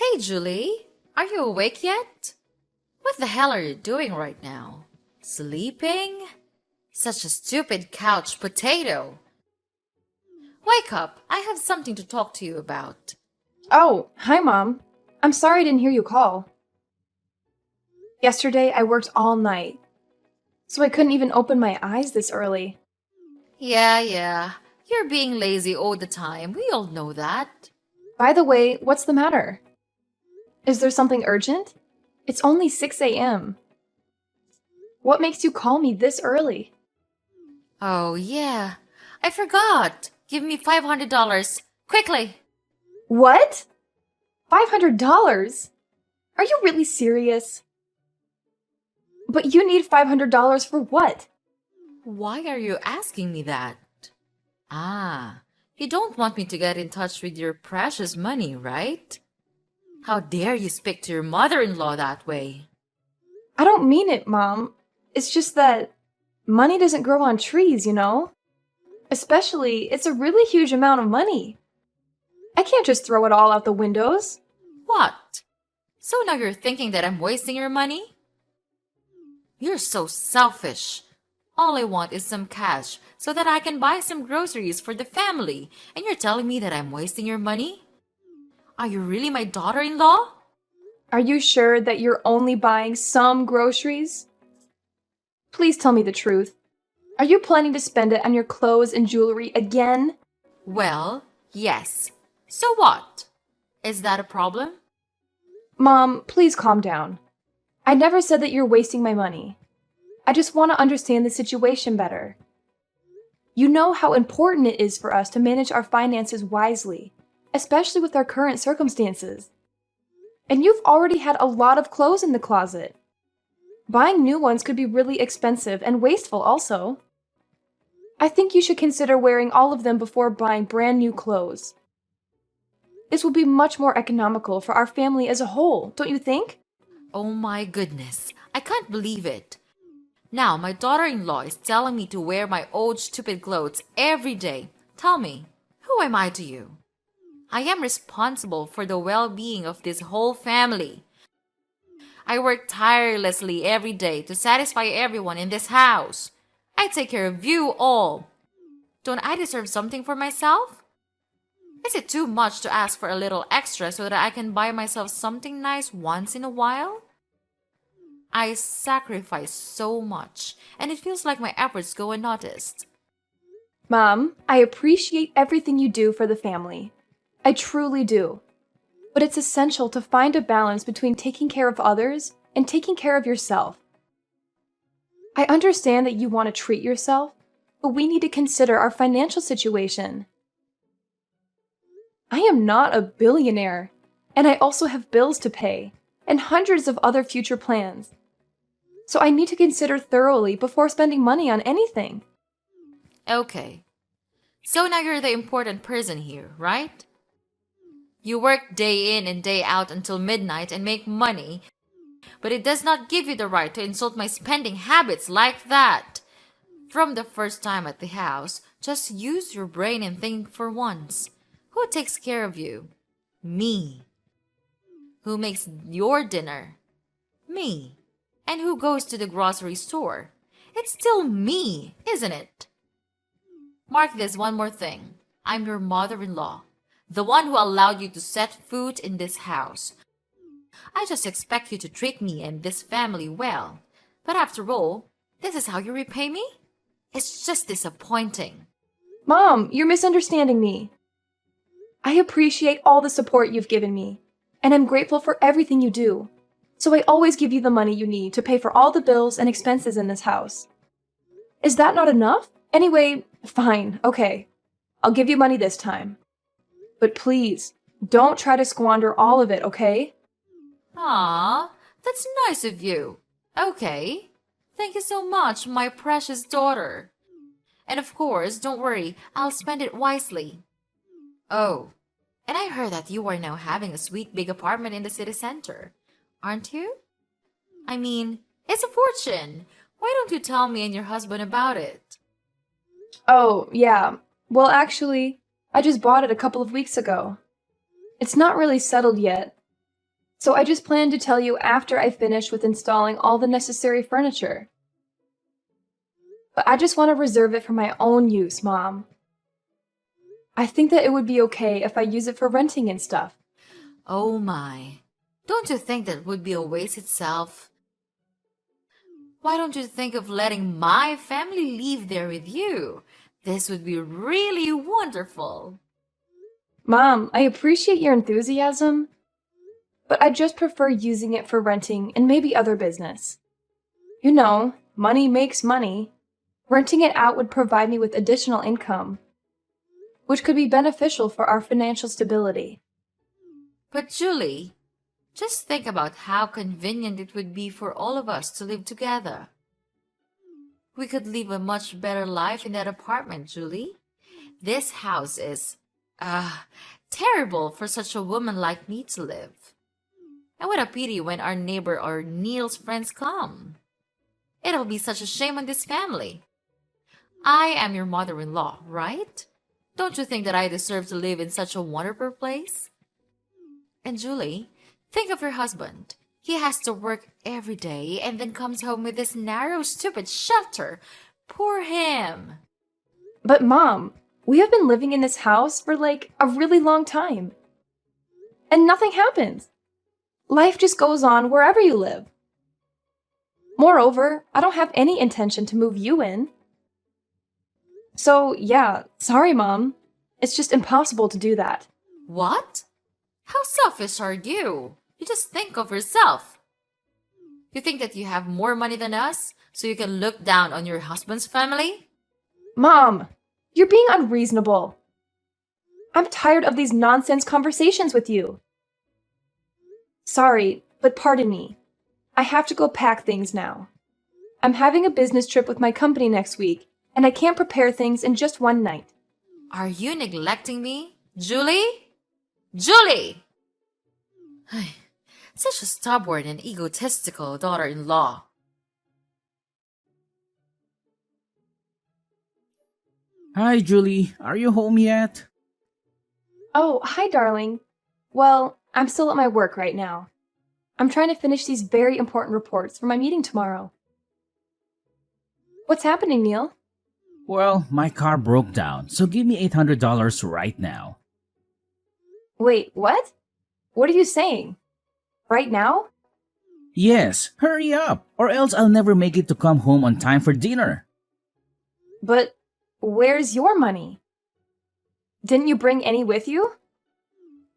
Hey, Julie, are you awake yet? What the hell are you doing right now? Sleeping? Such a stupid couch potato. Wake up, I have something to talk to you about. Oh, hi, Mom. I'm sorry I didn't hear you call. Yesterday, I worked all night, so I couldn't even open my eyes this early. Yeah, you're being lazy all the time. We all know that. By the way, what's the matter? Is there something urgent? It's only 6 a.m. What makes you call me this early? Oh, yeah, I forgot. Give me $500. Quickly. What? $500? Are you really serious? But you need $500 for what? Why are you asking me that? Ah, you don't want me to get in touch with your precious money, right? How dare you speak to your mother-in-law that way? I don't mean it, Mom. It's just that money doesn't grow on trees, you know? Especially, it's a really huge amount of money. I can't just throw it all out the windows. What? So now you're thinking that I'm wasting your money? You're so selfish. All I want is some cash so that I can buy some groceries for the family, and you're telling me that I'm wasting your money? Are you really my daughter-in-law? Are you sure that you're only buying some groceries? Please tell me the truth. Are you planning to spend it on your clothes and jewelry again? Well, yes. So what? Is that a problem? Mom, please calm down. I never said that you're wasting my money. I just want to understand the situation better. You know how important it is for us to manage our finances wisely, especially with our current circumstances. And you've already had a lot of clothes in the closet. Buying new ones could be really expensive and wasteful also. I think you should consider wearing all of them before buying brand new clothes. This will be much more economical for our family as a whole, don't you think? Oh my goodness, I can't believe it. Now my daughter-in-law is telling me to wear my old stupid clothes every day. Tell me, who am I to you? I am responsible for the well-being of this whole family. I work tirelessly every day to satisfy everyone in this house. I take care of you all. Don't I deserve something for myself? Is it too much to ask for a little extra so that I can buy myself something nice once in a while? I sacrifice so much, and it feels like my efforts go unnoticed. Mom, I appreciate everything you do for the family. I truly do. But it's essential to find a balance between taking care of others and taking care of yourself. I understand that you want to treat yourself, but we need to consider our financial situation. I am not a billionaire, and I also have bills to pay and hundreds of other future plans. So I need to consider thoroughly before spending money on anything. Okay, so now you're the important person here, right? You work day in and day out until midnight and make money, but it does not give you the right to insult my spending habits like that. From the first time at the house, just use your brain and think for once. Who takes care of you? Me. Who makes your dinner? Me. And who goes to the grocery store? It's still me, isn't it? Mark this one more thing. I'm your mother-in-law, the one who allowed you to set foot in this house. I just expect you to treat me and this family well. But after all, this is how you repay me? It's just disappointing. Mom, you're misunderstanding me. I appreciate all the support you've given me, and I'm grateful for everything you do. So I always give you the money you need to pay for all the bills and expenses in this house. Is that not enough? Anyway, fine, okay. I'll give you money this time. But please, don't try to squander all of it, okay? Ah, that's nice of you. Okay. Thank you so much, my precious daughter. And of course, don't worry, I'll spend it wisely. Oh, and I heard that you are now having a sweet big apartment in the city center, aren't you? I mean, it's a fortune. Why don't you tell me and your husband about it? Oh, yeah. Well, actually, I just bought it a couple of weeks ago. It's not really settled yet, So I just planned to tell you after I finish with installing all the necessary furniture. But I just want to reserve it for my own use, Mom. I think that it would be okay if I use it for renting and stuff. Oh my. Don't you think that would be a waste itself? Why don't you think of letting my family live there with you? This would be really wonderful. Mom, I appreciate your enthusiasm, but I just prefer using it for renting and maybe other business. You know, money makes money. Renting it out would provide me with additional income, which could be beneficial for our financial stability. But Julie, just think about how convenient it would be for all of us to live together. We could live a much better life in that apartment, Julie. This house is, terrible for such a woman like me to live. And what a pity when our neighbor or Neil's friends come. It'll be such a shame on this family. I am your mother-in-law, right? Don't you think that I deserve to live in such a wonderful place? And Julie, think of your husband. He has to work every day and then comes home with this narrow, stupid shelter. Poor him. But Mom, we have been living in this house for like a really long time. And nothing happens. Life just goes on wherever you live. Moreover, I don't have any intention to move you in. So, yeah, sorry, Mom. It's just impossible to do that. What? How selfish are you? You just think of yourself. You think that you have more money than us, so you can look down on your husband's family? Mom, you're being unreasonable. I'm tired of these nonsense conversations with you. Sorry, but pardon me. I have to go pack things now. I'm having a business trip with my company next week, and I can't prepare things in just one night. Are you neglecting me? Julie? Julie! Such a stubborn and egotistical daughter-in-law. Hi, Julie. Are you home yet? Oh, hi, darling. Well, I'm still at my work right now. I'm trying to finish these very important reports for my meeting tomorrow. What's happening, Neil? Well, my car broke down, so give me $800 right now. Wait, what? What are you saying? Right now? Yes, hurry up, or else I'll never make it to come home on time for dinner. But where's your money? Didn't you bring any with you?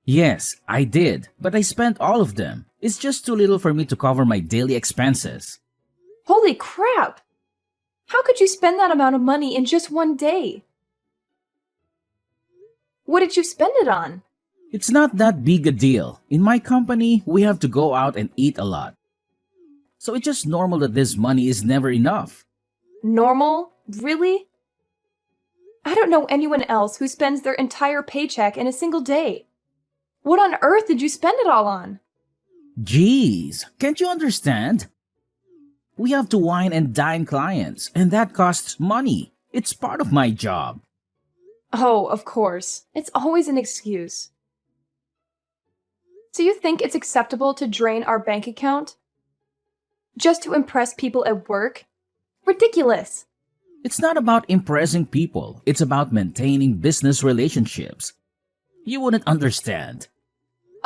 Yes, I did, but I spent all of them. It's just too little for me to cover my daily expenses. Holy crap! How could you spend that amount of money in just one day? What did you spend it on? It's not that big a deal. In my company, we have to go out and eat a lot. So it's just normal that this money is never enough. Normal? Really? I don't know anyone else who spends their entire paycheck in a single day. What on earth did you spend it all on? Jeez, can't you understand? We have to wine and dine clients, and that costs money. It's part of my job. Oh, of course. It's always an excuse. So you think it's acceptable to drain our bank account? Just to impress people at work? Ridiculous! It's not about impressing people. It's about maintaining business relationships. You wouldn't understand.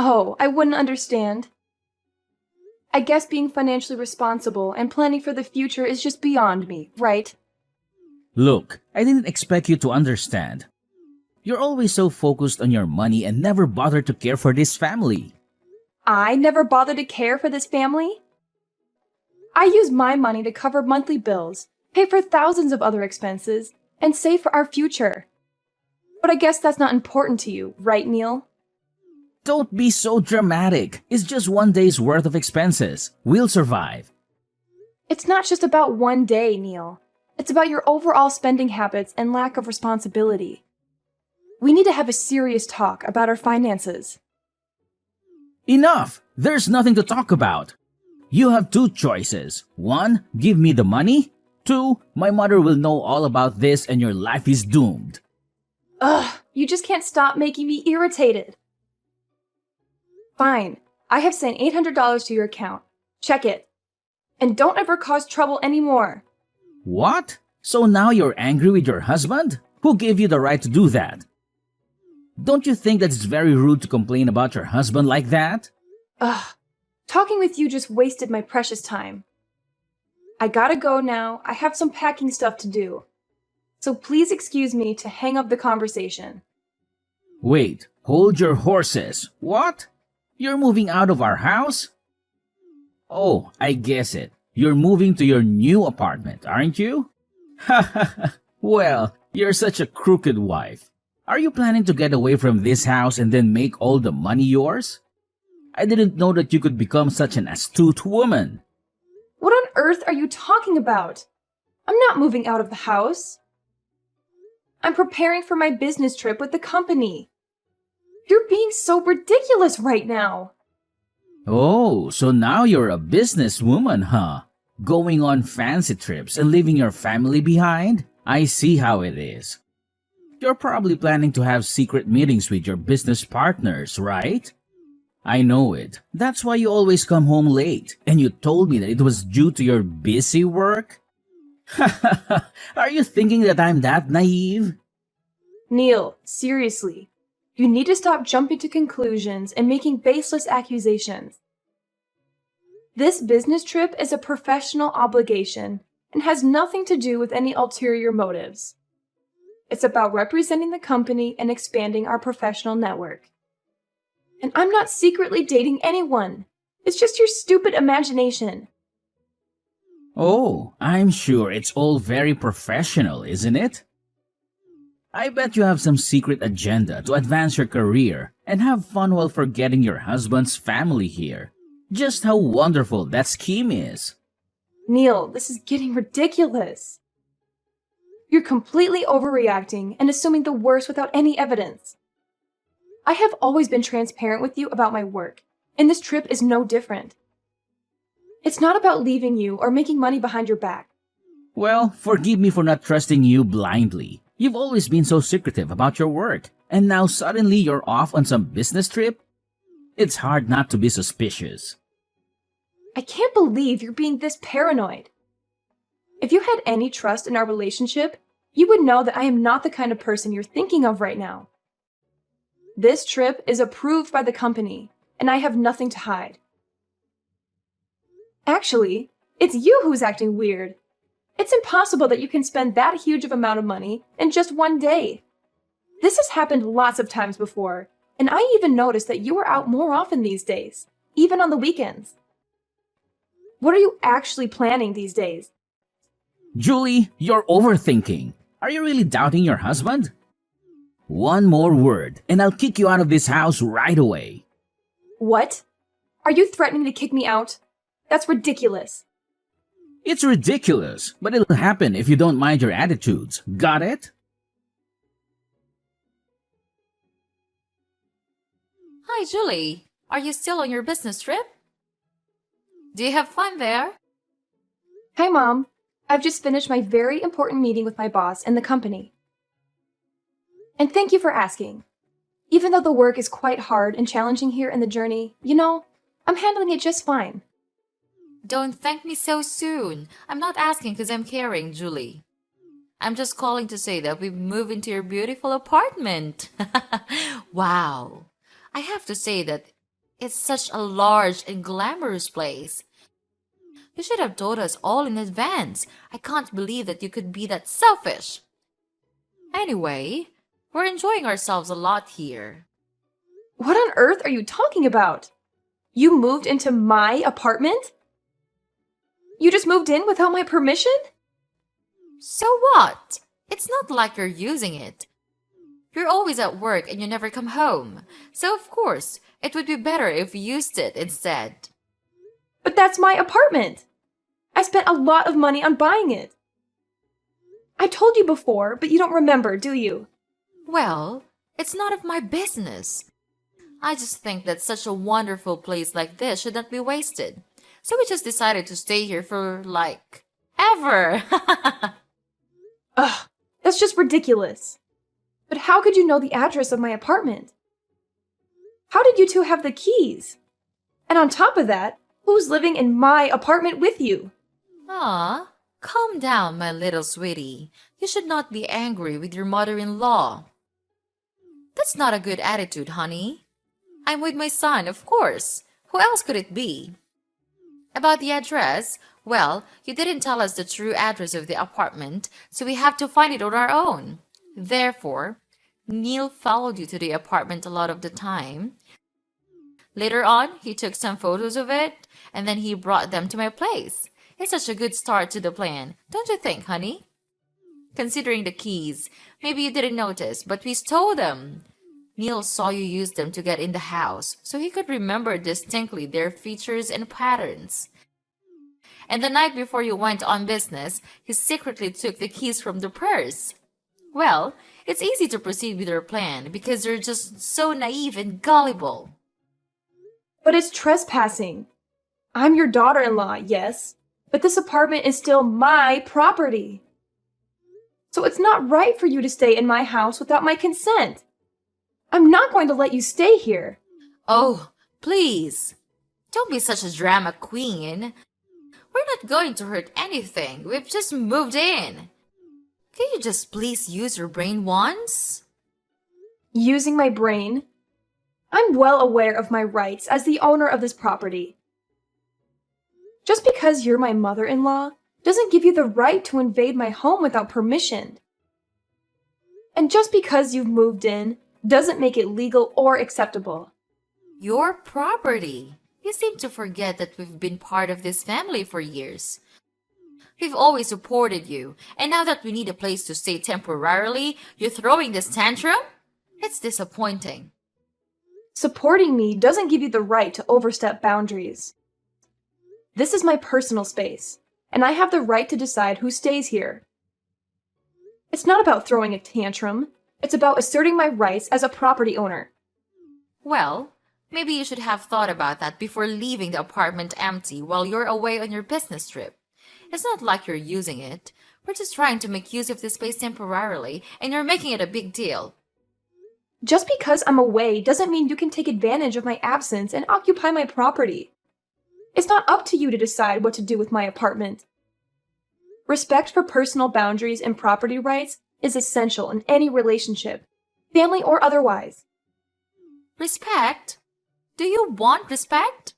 Oh, I wouldn't understand. I guess being financially responsible and planning for the future is just beyond me, right? Look, I didn't expect you to understand. You're always so focused on your money and never bother to care for this family. I never bother to care for this family? I use my money to cover monthly bills, pay for thousands of other expenses, and save for our future. But I guess that's not important to you, right, Neil? Don't be so dramatic. It's just one day's worth of expenses. We'll survive. It's not just about one day, Neil. It's about your overall spending habits and lack of responsibility. We need to have a serious talk about our finances. Enough! There's nothing to talk about. You have two choices. One, give me the money. Two, my mother will know all about this and your life is doomed. Ugh, you just can't stop making me irritated. Fine, I have sent $800 to your account. Check it. And don't ever cause trouble anymore. What? So now you're angry with your husband? Who gave you the right to do that? Don't you think that it's very rude to complain about your husband like that? Ugh. Talking with you just wasted my precious time. I gotta go now. I have some packing stuff to do. So please excuse me to hang up the conversation. Wait, hold your horses. What? You're moving out of our house? Oh, I guess it. You're moving to your new apartment, aren't you? Ha ha ha. Well, you're such a crooked wife. Are you planning to get away from this house and then make all the money yours? I didn't know that you could become such an astute woman. What on earth are you talking about? I'm not moving out of the house. I'm preparing for my business trip with the company. You're being so ridiculous right now. Oh, so now you're a businesswoman, huh? Going on fancy trips and leaving your family behind? I see how it is. You're probably planning to have secret meetings with your business partners, right? I know it. That's why you always come home late. And you told me that it was due to your busy work? Are you thinking that I'm that naive? Neil, seriously. You need to stop jumping to conclusions and making baseless accusations. This business trip is a professional obligation and has nothing to do with any ulterior motives. It's about representing the company and expanding our professional network. And I'm not secretly dating anyone. It's just your stupid imagination. Oh, I'm sure it's all very professional, isn't it? I bet you have some secret agenda to advance your career and have fun while forgetting your husband's family here. Just how wonderful that scheme is. Neil, this is getting ridiculous. You're completely overreacting and assuming the worst without any evidence. I have always been transparent with you about my work, and this trip is no different. It's not about leaving you or making money behind your back. Well, forgive me for not trusting you blindly. You've always been so secretive about your work, and now suddenly you're off on some business trip? It's hard not to be suspicious. I can't believe you're being this paranoid. If you had any trust in our relationship, you would know that I am not the kind of person you're thinking of right now. This trip is approved by the company, and I have nothing to hide. Actually, it's you who's acting weird. It's impossible that you can spend that huge of amount of money in just one day. This has happened lots of times before, and I even noticed that you are out more often these days, even on the weekends. What are you actually planning these days? Julie, you're overthinking. Are you really doubting your husband? One more word, and I'll kick you out of this house right away. What? Are you threatening to kick me out? That's ridiculous. It's ridiculous, but it'll happen if you don't mind your attitudes. Got it? Hi, Julie. Are you still on your business trip? Do you have fun there? Hi, Mom. I've just finished my very important meeting with my boss and the company. And thank you for asking. Even though the work is quite hard and challenging here in the journey, I'm handling it just fine. Don't thank me so soon. I'm not asking because I'm caring, Julie. I'm just calling to say that we've moved into your beautiful apartment. Wow. I have to say that it's such a large and glamorous place. You should have told us all in advance. I can't believe that you could be that selfish. Anyway, we're enjoying ourselves a lot here. What on earth are you talking about? You moved into my apartment? You just moved in without my permission? So what? It's not like you're using it. You're always at work and you never come home. So of course, it would be better if you used it instead. But that's my apartment. I spent a lot of money on buying it. I told you before, but you don't remember, do you? Well, it's none of my business. I just think that such a wonderful place like this should not be wasted. So we just decided to stay here for, ever. Ugh, that's just ridiculous. But how could you know the address of my apartment? How did you two have the keys? And on top of that, who's living in my apartment with you? Ah, calm down, my little sweetie. You should not be angry with your mother-in-law. That's not a good attitude, honey. I'm with my son, of course. Who else could it be? About the address, well, you didn't tell us the true address of the apartment, so we have to find it on our own. Therefore, Neil followed you to the apartment a lot of the time. Later on, he took some photos of it, and then he brought them to my place. It's such a good start to the plan, don't you think, honey? Considering the keys, maybe you didn't notice, but we stole them. Neil saw you use them to get in the house, so he could remember distinctly their features and patterns. And the night before you went on business, he secretly took the keys from the purse. Well, it's easy to proceed with your plan because you're just so naive and gullible. But it's trespassing. I'm your daughter-in-law, yes, but this apartment is still my property. So it's not right for you to stay in my house without my consent. I'm not going to let you stay here. Oh, please. Don't be such a drama queen. We're not going to hurt anything. We've just moved in. Can you just please use your brain once? Using my brain? I'm well aware of my rights as the owner of this property. Just because you're my mother-in-law doesn't give you the right to invade my home without permission. And just because you've moved in doesn't make it legal or acceptable. Your property. You seem to forget that we've been part of this family for years. We've always supported you, and now that we need a place to stay temporarily, you're throwing this tantrum? It's disappointing. Supporting me doesn't give you the right to overstep boundaries. This is my personal space, and I have the right to decide who stays here. It's not about throwing a tantrum. It's about asserting my rights as a property owner. Well, maybe you should have thought about that before leaving the apartment empty while you're away on your business trip. It's not like you're using it. We're just trying to make use of this space temporarily, and you're making it a big deal. Just because I'm away doesn't mean you can take advantage of my absence and occupy my property. It's not up to you to decide what to do with my apartment. Respect for personal boundaries and property rights is essential in any relationship, family or otherwise. Respect? Do you want respect?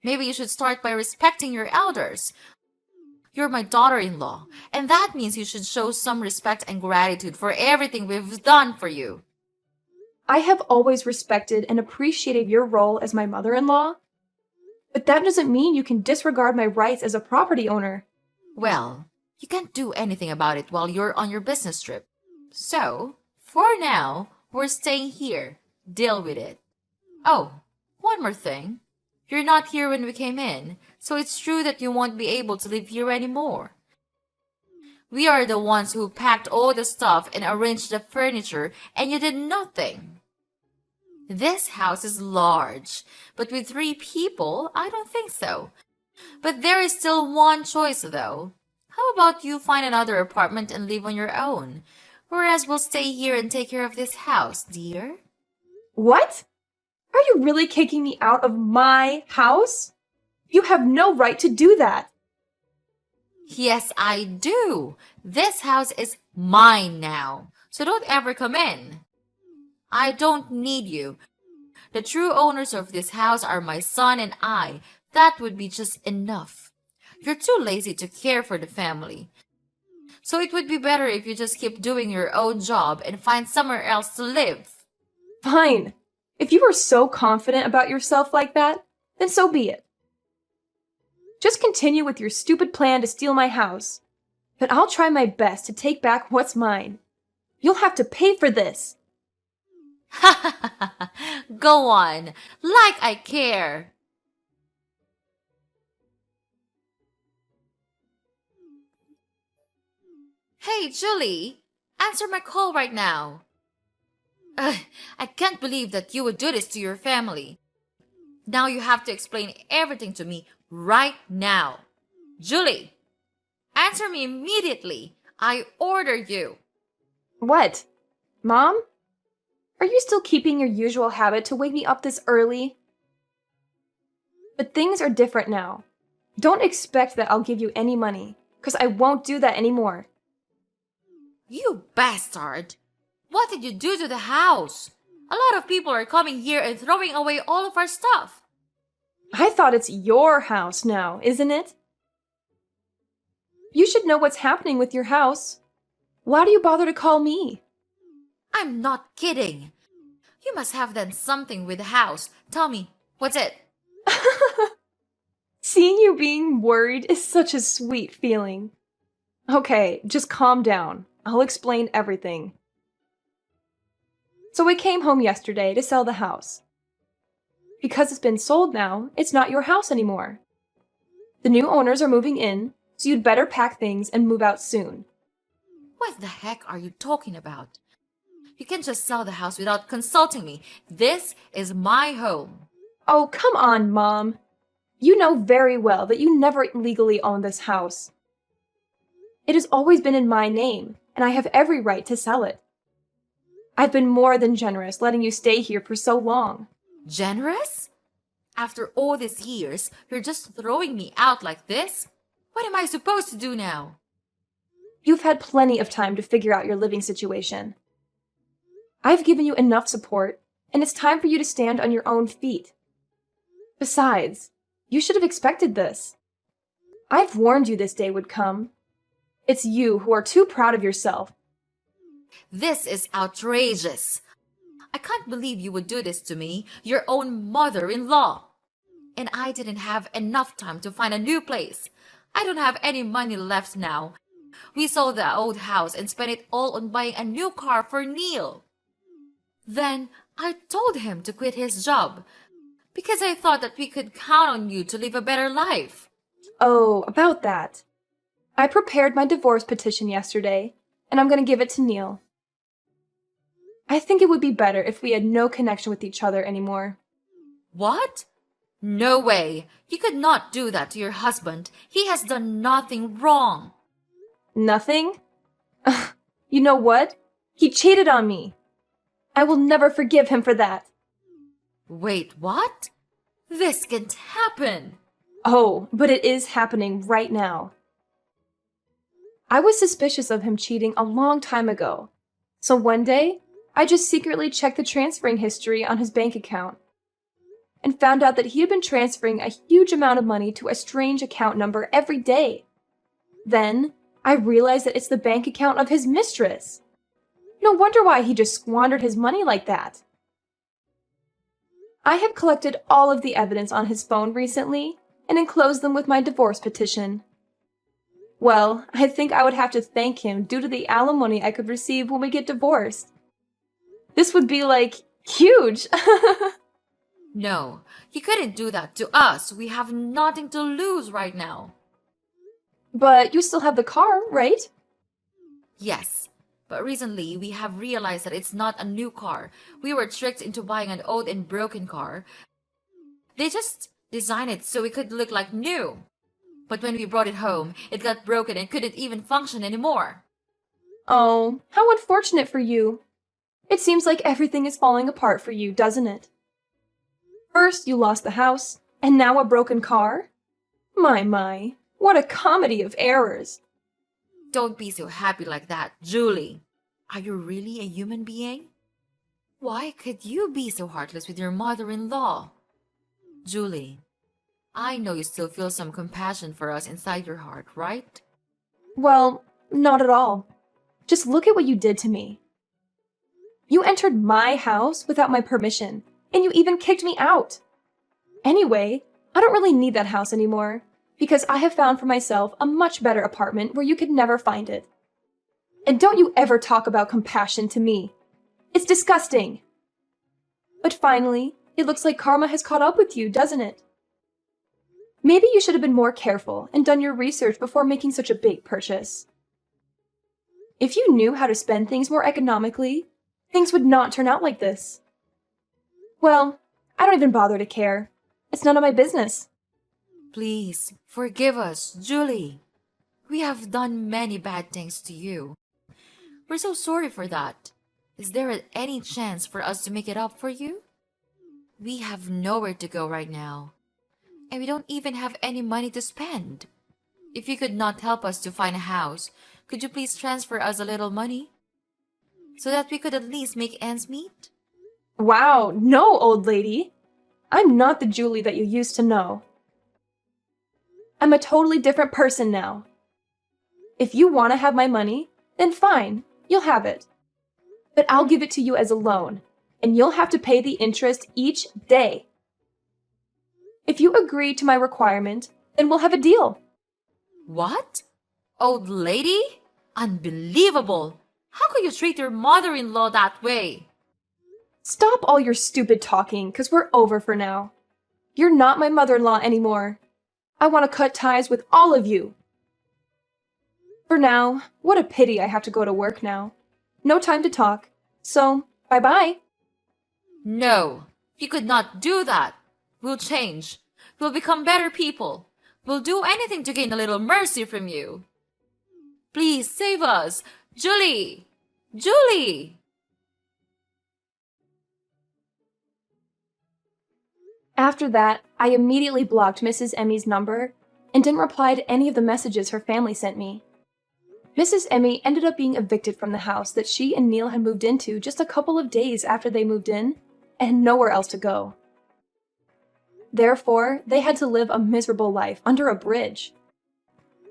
Maybe you should start by respecting your elders. You're my daughter-in-law, and that means you should show some respect and gratitude for everything we've done for you. I have always respected and appreciated your role as my mother-in-law, but that doesn't mean you can disregard my rights as a property owner. Well, you can't do anything about it while you're on your business trip. So, for now, we're staying here. Deal with it. Oh, one more thing. You're not here when we came in, so it's true that you won't be able to live here anymore. We are the ones who packed all the stuff and arranged the furniture, and you did nothing. This house is large, but with 3 people, I don't think so. But there is still one choice, though. How about you find another apartment and live on your own, whereas we'll stay here and take care of this house, dear? What? Are you really kicking me out of my house? You have no right to do that. Yes, I do. This house is mine now, so don't ever come in. I don't need you. The true owners of this house are my son and I. That would be just enough. You're too lazy to care for the family. So it would be better if you just keep doing your own job and find somewhere else to live. Fine. If you are so confident about yourself like that, then so be it. Just continue with your stupid plan to steal my house. But I'll try my best to take back what's mine. You'll have to pay for this. Ha ha ha ha! Go on, like I care. Hey, Julie, answer my call right now. I can't believe that you would do this to your family. Now you have to explain everything to me right now. Julie, answer me immediately. I order you. What? Mom? Are you still keeping your usual habit to wake me up this early? But things are different now. Don't expect that I'll give you any money, because I won't do that anymore. You bastard! What did you do to the house? A lot of people are coming here and throwing away all of our stuff. I thought it's your house now, isn't it? You should know what's happening with your house. Why do you bother to call me? I'm not kidding. You must have done something with the house. Tell me, what's it? Seeing you being worried is such a sweet feeling. Okay, just calm down. I'll explain everything. So we came home yesterday to sell the house. Because it's been sold now, it's not your house anymore. The new owners are moving in, so you'd better pack things and move out soon. What the heck are you talking about? You can't just sell the house without consulting me. This is my home. Oh, come on, Mom. You know very well that you never legally owned this house. It has always been in my name, and I have every right to sell it. I've been more than generous letting you stay here for so long. Generous? After all these years, you're just throwing me out like this? What am I supposed to do now? You've had plenty of time to figure out your living situation. I've given you enough support, and it's time for you to stand on your own feet. Besides, you should have expected this. I've warned you this day would come. It's you who are too proud of yourself. This is outrageous. I can't believe you would do this to me, your own mother-in-law. And I didn't have enough time to find a new place. I don't have any money left now. We sold the old house and spent it all on buying a new car for Neil. Then I told him to quit his job because I thought that we could count on you to live a better life. Oh, about that. I prepared my divorce petition yesterday, and I'm going to give it to Neil. I think it would be better if we had no connection with each other anymore. What? No way. You could not do that to your husband. He has done nothing wrong. Nothing? You know what? He cheated on me. I will never forgive him for that. Wait, what? This can't happen. Oh, but it is happening right now. I was suspicious of him cheating a long time ago. So one day, I just secretly checked the transferring history on his bank account and found out that he had been transferring a huge amount of money to a strange account number every day. Then, I realized that it's the bank account of his mistress. No wonder why he just squandered his money like that. I have collected all of the evidence on his phone recently and enclosed them with my divorce petition. Well, I think I would have to thank him due to the alimony I could receive when we get divorced. This would be, huge! No, you couldn't do that to us. We have nothing to lose right now. But you still have the car, right? Yes, but recently we have realized that it's not a new car. We were tricked into buying an old and broken car. They just designed it so it could look like new. But when we brought it home, it got broken and couldn't even function anymore. Oh, how unfortunate for you. It seems like everything is falling apart for you, doesn't it? First you lost the house, and now a broken car? My, what a comedy of errors. Don't be so happy like that, Julie. Are you really a human being? Why could you be so heartless with your mother-in-law? Julie, I know you still feel some compassion for us inside your heart, right? Well, not at all. Just look at what you did to me. You entered my house without my permission, and you even kicked me out. Anyway, I don't really need that house anymore, because I have found for myself a much better apartment where you could never find it. And don't you ever talk about compassion to me. It's disgusting. But finally, it looks like karma has caught up with you, doesn't it? Maybe you should have been more careful and done your research before making such a big purchase. If you knew how to spend things more economically, things would not turn out like this. Well, I don't even bother to care. It's none of my business. Please, forgive us, Julie. We have done many bad things to you. We're so sorry for that. Is there any chance for us to make it up for you? We have nowhere to go right now. and we don't even have any money to spend. If you could not help us to find a house, could you please transfer us a little money so that we could at least make ends meet? Wow, no, old lady. I'm not the Julie that you used to know. I'm a totally different person now. If you want to have my money, then fine, you'll have it. But I'll give it to you as a loan, and you'll have to pay the interest each day. If you agree to my requirement, then we'll have a deal. What? Old lady? Unbelievable! How could you treat your mother-in-law that way? Stop all your stupid talking, 'cause we're over for now. You're not my mother-in-law anymore. I want to cut ties with all of you. For now, what a pity I have to go to work now. No time to talk, so bye-bye. No, you could not do that. We'll change. We'll become better people. We'll do anything to gain a little mercy from you. Please save us. Julie! Julie! After that, I immediately blocked Mrs. Emmy's number and didn't reply to any of the messages her family sent me. Mrs. Emmy ended up being evicted from the house that she and Neil had moved into just a couple of days after they moved in, and had nowhere else to go. Therefore, they had to live a miserable life under a bridge.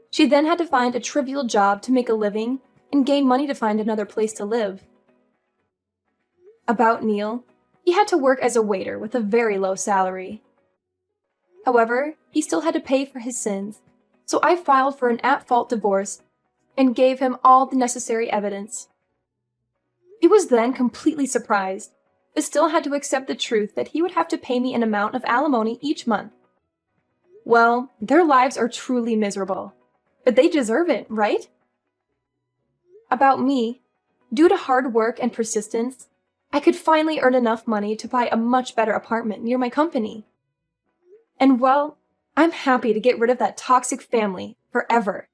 She then had to find a trivial job to make a living and gain money to find another place to live. About Neil, he had to work as a waiter with a very low salary. However, he still had to pay for his sins, so I filed for an at-fault divorce and gave him all the necessary evidence. He was then completely surprised, but still had to accept the truth that he would have to pay me an amount of alimony each month. Well, their lives are truly miserable, but they deserve it, right? About me, due to hard work and persistence, I could finally earn enough money to buy a much better apartment near my company. And well, I'm happy to get rid of that toxic family forever.